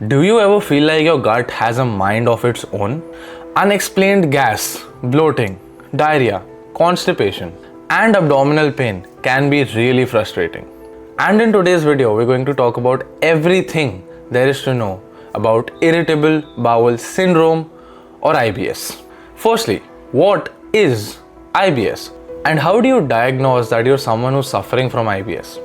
Do you ever feel like your gut has a mind of its own? Unexplained gas, bloating, diarrhea, constipation, and abdominal pain can be really frustrating. And in today's video, we're going to talk about everything there is to know about irritable bowel syndrome or IBS. Firstly, what is IBS? And how do you diagnose that you're someone who's suffering from IBS?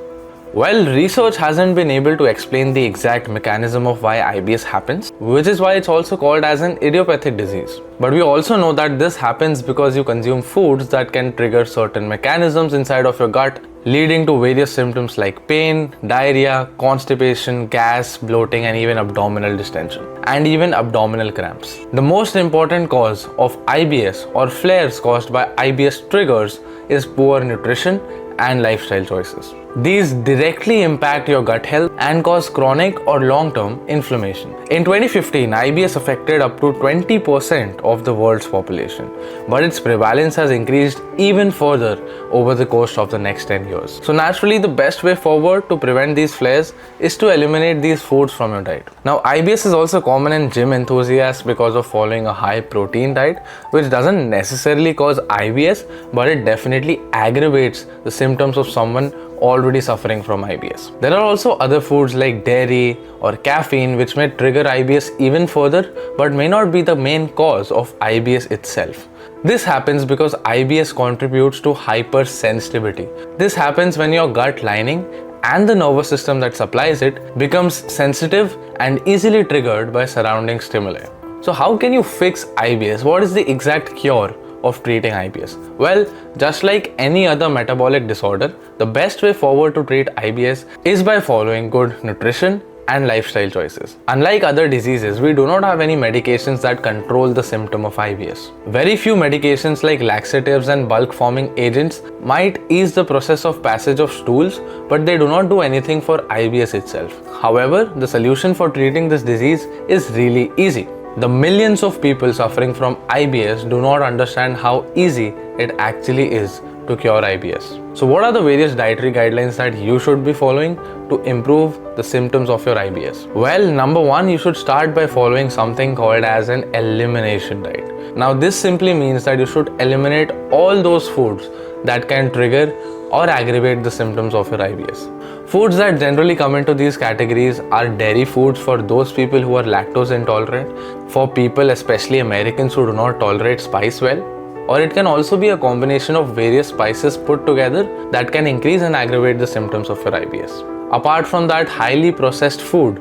Well, research hasn't been able to explain the exact mechanism of why IBS happens, which is why it's also called as an idiopathic disease. But we also know that this happens because you consume foods that can trigger certain mechanisms inside of your gut, leading to various symptoms like pain, diarrhea, constipation, gas, bloating, and even abdominal distension, and even abdominal cramps. The most important cause of IBS or flares caused by IBS triggers is poor nutrition and lifestyle choices. These directly impact your gut health and cause chronic or long-term inflammation. In 2015, IBS affected up to 20% of the world's population, but its prevalence has increased even further over the course of the next 10 years. So naturally, the best way forward to prevent these flares is to eliminate these foods from your diet. Now, IBS is also common in gym enthusiasts because of following a high protein diet, which doesn't necessarily cause IBS, but it definitely aggravates the symptoms of someone already suffering from IBS. There are also other foods like dairy or caffeine which may trigger IBS even further but may not be the main cause of IBS itself. This happens because IBS contributes to hypersensitivity. This happens when your gut lining and the nervous system that supplies it becomes sensitive and easily triggered by surrounding stimuli. So how can you fix IBS? What is the exact cure of treating IBS? Well, just like any other metabolic disorder, the best way forward to treat IBS is by following good nutrition and lifestyle choices. Unlike other diseases, we do not have any medications that control the symptom of IBS. Very few medications like laxatives and bulk forming agents might ease the process of passage of stools, but they do not do anything for IBS itself. However, the solution for treating this disease is really easy. The millions of people suffering from IBS do not understand how easy it actually is to cure IBS. So what are the various dietary guidelines that you should be following to improve the symptoms of your IBS? Well, number one, you should start by following something called as an elimination diet. Now this simply means that you should eliminate all those foods that can trigger or aggravate the symptoms of your IBS. Foods that generally come into these categories are dairy foods for those people who are lactose intolerant, for people, especially Americans, who do not tolerate spice well, or it can also be a combination of various spices put together that can increase and aggravate the symptoms of your IBS. Apart from that, highly processed food,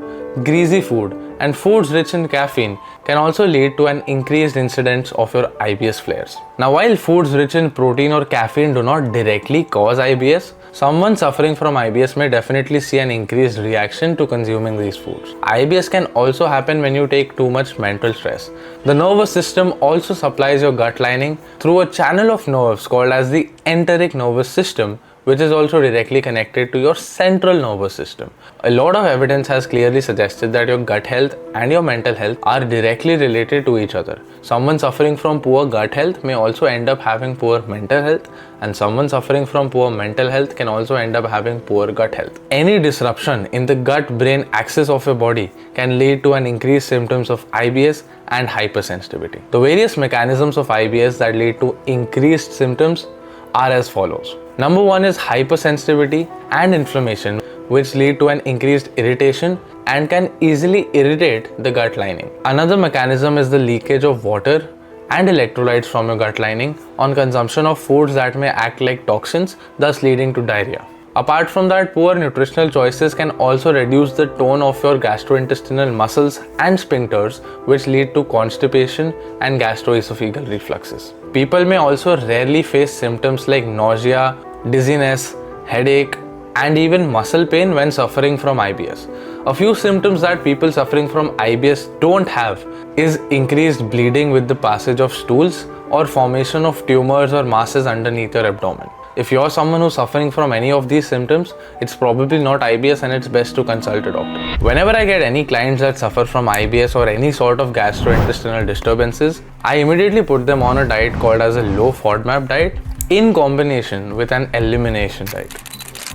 greasy food, and foods rich in caffeine can also lead to an increased incidence of your IBS flares. Now, while foods rich in protein or caffeine do not directly cause IBS, someone suffering from IBS may definitely see an increased reaction to consuming these foods. IBS can also happen when you take too much mental stress. The nervous system also supplies your gut lining through a channel of nerves called as the enteric nervous system, which is also directly connected to your central nervous system. A lot of evidence has clearly suggested that your gut health and your mental health are directly related to each other. Someone suffering from poor gut health may also end up having poor mental health, and someone suffering from poor mental health can also end up having poor gut health. Any disruption in the gut-brain axis of your body can lead to an increased symptoms of IBS and hypersensitivity. The various mechanisms of IBS that lead to increased symptoms are as follows. Number one is hypersensitivity and inflammation, which lead to an increased irritation and can easily irritate the gut lining. Another mechanism is the leakage of water and electrolytes from your gut lining on consumption of foods that may act like toxins, thus leading to diarrhea. Apart from that, poor nutritional choices can also reduce the tone of your gastrointestinal muscles and sphincters, which lead to constipation and gastroesophageal refluxes. People may also rarely face symptoms like nausea, dizziness, headache, and even muscle pain when suffering from IBS. A few symptoms that people suffering from IBS don't have is increased bleeding with the passage of stools or formation of tumors or masses underneath your abdomen. If you're someone who's suffering from any of these symptoms, it's probably not IBS and it's best to consult a doctor. Whenever I get any clients that suffer from IBS or any sort of gastrointestinal disturbances, I immediately put them on a diet called as a low FODMAP diet in combination with an elimination diet.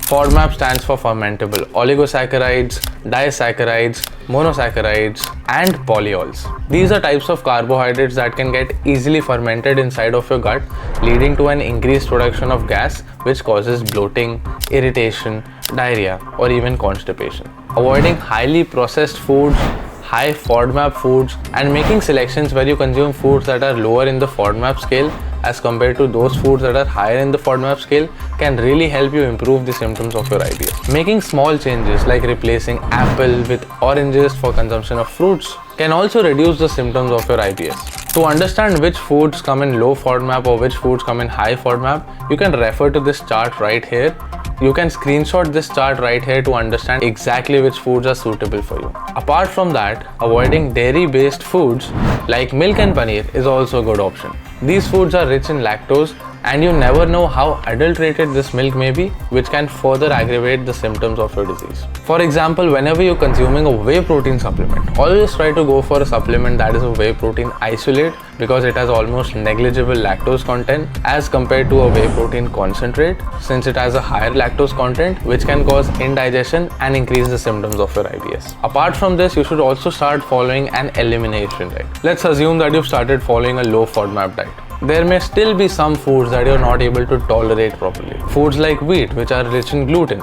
FODMAP stands for fermentable oligosaccharides, disaccharides, monosaccharides, and polyols. These are types of carbohydrates that can get easily fermented inside of your gut, leading to an increased production of gas, which causes bloating, irritation, diarrhea, or even constipation. Avoiding highly processed foods, high FODMAP foods, and making selections where you consume foods that are lower in the FODMAP scale as compared to those foods that are higher in the FODMAP scale can really help you improve the symptoms of your IBS. Making small changes like replacing apple with oranges for consumption of fruits can also reduce the symptoms of your IBS. To understand which foods come in low FODMAP or which foods come in high FODMAP, you can refer to this chart right here. You can screenshot this chart right here to understand exactly which foods are suitable for you. Apart from that, avoiding dairy-based foods like milk and paneer is also a good option. These foods are rich in lactose, and you never know how adulterated this milk may be, which can further aggravate the symptoms of your disease. For example, whenever you're consuming a whey protein supplement, always try to go for a supplement that is a whey protein isolate, because it has almost negligible lactose content as compared to a whey protein concentrate, since it has a higher lactose content, which can cause indigestion and increase the symptoms of your IBS. Apart from this, you should also start following an elimination diet. Let's assume that you've started following a low FODMAP diet. There may still be some foods that you're not able to tolerate properly. Foods like wheat, which are rich in gluten,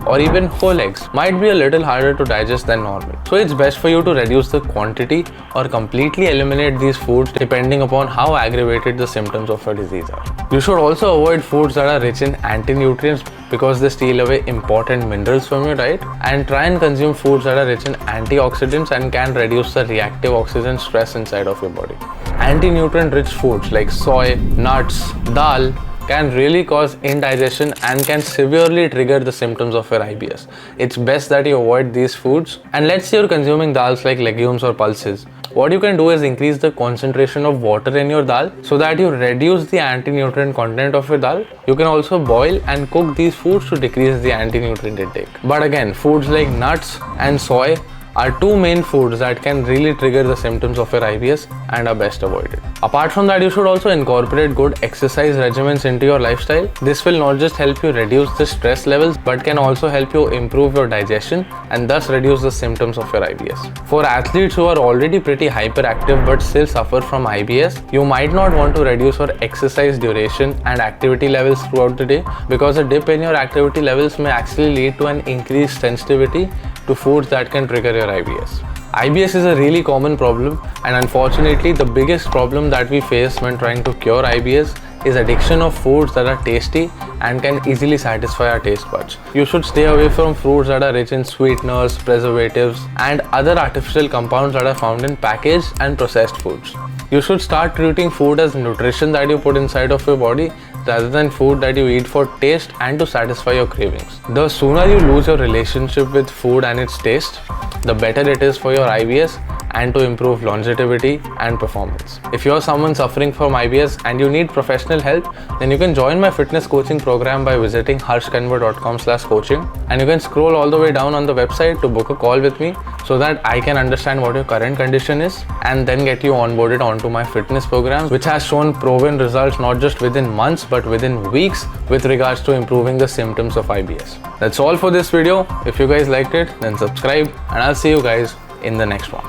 or even whole eggs, might be a little harder to digest than normal. So it's best for you to reduce the quantity or completely eliminate these foods depending upon how aggravated the symptoms of your disease are. You should also avoid foods that are rich in anti-nutrients because they steal away important minerals from your diet, and try and consume foods that are rich in antioxidants and can reduce the reactive oxygen stress inside of your body. Anti-nutrient rich foods like soy, nuts, dal can really cause indigestion and can severely trigger the symptoms of your IBS. It's best that you avoid these foods. And let's say you're consuming dals like legumes or pulses. What you can do is increase the concentration of water in your dal so that you reduce the anti-nutrient content of your dal. You can also boil and cook these foods to decrease the anti-nutrient intake. But again, foods like nuts and soy are two main foods that can really trigger the symptoms of your IBS and are best avoided. Apart from that, you should also incorporate good exercise regimens into your lifestyle. This will not just help you reduce the stress levels, but can also help you improve your digestion and thus reduce the symptoms of your IBS. For athletes who are already pretty hyperactive but still suffer from IBS, you might not want to reduce your exercise duration and activity levels throughout the day, because a dip in your activity levels may actually lead to an increased sensitivity to foods that can trigger your IBS. IBS is a really common problem, and unfortunately the biggest problem that we face when trying to cure IBS is addiction of foods that are tasty and can easily satisfy our taste buds. You should stay away from foods that are rich in sweeteners, preservatives, and other artificial compounds that are found in packaged and processed foods. You should start treating food as nutrition that you put inside of your body rather than food that you eat for taste and to satisfy your cravings. The sooner you lose your relationship with food and its taste, the better it is for your IBS and to improve longevity and performance. If you're someone suffering from IBS and you need professional help, then you can join my fitness coaching program by visiting harshkanwar.com/coaching, and you can scroll all the way down on the website to book a call with me so that I can understand what your current condition is and then get you onboarded onto my fitness program, which has shown proven results not just within months but within weeks with regards to improving the symptoms of IBS. That's all for this video. If you guys liked it, then subscribe, and I'll see you guys in the next one.